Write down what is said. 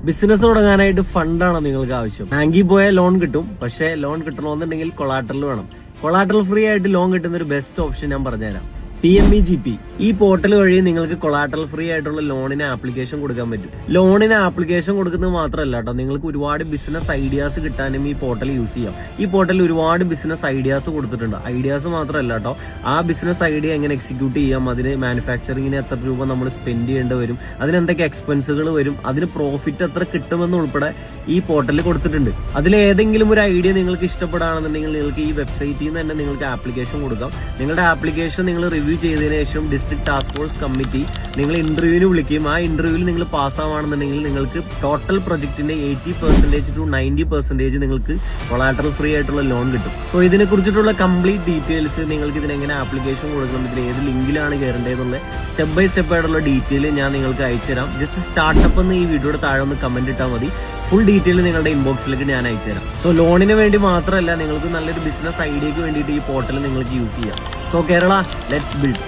Business തുടങ്ങാനായിട്ട് ഫണ്ടാണ് നിങ്ങൾക്ക് ആവശ്യം. ബാങ്കിൽ പോയാൽ ലോൺ കിട്ടും, പക്ഷേ ലോൺ കിട്ടണമെന്നുണ്ടെങ്കിൽ കൊളാട്ടറൽ വേണം. കൊളാട്ടറൽ ഫ്രീ ആയിട്ട് ലോൺ കിട്ടുന്ന ഒരു ബെസ്റ്റ് ഓപ്ഷൻ ഞാൻ പറഞ്ഞുതരാം. PMEGP ഈ പോർട്ടൽ വഴി നിങ്ങൾക്ക് കൊളാട്ടറൽ ഫ്രീ ആയിട്ടുള്ള ലോണിന് ആപ്ലിക്കേഷൻ കൊടുക്കാൻ പറ്റും. ലോണിന് ആപ്ലിക്കേഷൻ കൊടുക്കുന്നത് മാത്രമല്ല കേട്ടോ, നിങ്ങൾക്ക് ഒരുപാട് ബിസിനസ് ഐഡിയാസ് കിട്ടാനും ഈ പോർട്ടൽ യൂസ് ചെയ്യാം. ഈ പോർട്ടലിൽ ഒരുപാട് ബിസിനസ് ഐഡിയാസ് കൊടുത്തിട്ടുണ്ട്. ഐഡിയാസ് മാത്രമല്ല കേട്ടോ, ആ ബിസിനസ് ഐഡിയ എങ്ങനെ എക്സിക്യൂട്ട് ചെയ്യാം, അതിന് മാനുഫാക്ചറിങ്ങിന് എത്ര രൂപ നമ്മൾ സ്പെൻഡ് ചെയ്യേണ്ടി വരും, അതിന് എന്തൊക്കെ എക്സ്പെൻസുകൾ വരും, അതിന് പ്രോഫിറ്റ് എത്ര കിട്ടുമെന്ന് ഉൾപ്പെടെ ഈ പോർട്ടലിൽ കൊടുത്തിട്ടുണ്ട്. അതിലേതെങ്കിലും ഒരു ഐഡിയ നിങ്ങൾക്ക് ഇഷ്ടപ്പെടുകയാണെന്നുണ്ടെങ്കിൽ നിങ്ങൾക്ക് ഈ വെബ്സൈറ്റിൽ നിന്ന് തന്നെ നിങ്ങൾക്ക് ആപ്ലിക്കേഷൻ കൊടുക്കാം. നിങ്ങളുടെ ആപ്ലിക്കേഷൻ നിങ്ങൾ റിവ്യൂ ചെയ്തതിനു ശേഷം ഡിസ്ട്രിക്ട് ടാസ്ക് ഫോഴ്സ് കമ്മിറ്റി നിങ്ങൾ ഇന്റർവ്യൂവിന് വിളിക്കും. ആ ഇന്റർവ്യൂവിൽ നിങ്ങൾ പാസ്സാവാണെന്നുണ്ടെങ്കിൽ നിങ്ങൾക്ക് ടോട്ടൽ പ്രൊജക്ടിന്റെ 80% to 90% നിങ്ങൾക്ക് കൊളാട്ടറൽ ഫ്രീ ആയിട്ടുള്ള ലോൺ കിട്ടും. സോ ഇതിനെ കുറിച്ചിട്ടുള്ള കംപ്ലീറ്റ് ഡീറ്റെയിൽസ്, നിങ്ങൾക്ക് ഇതിനെങ്ങനെ ആപ്ലിക്കേഷൻ കൊടുക്കണം, ഇതിൽ ഏത് ലിങ്കിലാണ് കയറേണ്ടതെന്നുള്ള സ്റ്റെപ്പ് ബൈ സ്റ്റെപ്പ് ആയിട്ടുള്ള ഡീറ്റെയിൽ ഞാൻ നിങ്ങൾക്ക് അയച്ചുതരാം. ജസ്റ്റ് സ്റ്റാർട്ടപ്പ് എന്ന് ഈ വീഡിയോയുടെ താഴെ ഒന്ന് കമന്റ് ഇട്ടാൽ മതി. ഫുൾ ഡീറ്റെയിൽ നിങ്ങളുടെ ഇൻബോക്സിലേക്ക് ഞാൻ അയച്ചുതരാം. സോ ലോണിന് വേണ്ടി മാത്രമല്ല, നിങ്ങൾക്ക് നല്ലൊരു ബിസിനസ് ഐഡിയക്ക് വേണ്ടിയിട്ട് ഈ പോർട്ടൽ നിങ്ങൾക്ക് യൂസ് ചെയ്യാം. So Kerala, let's build.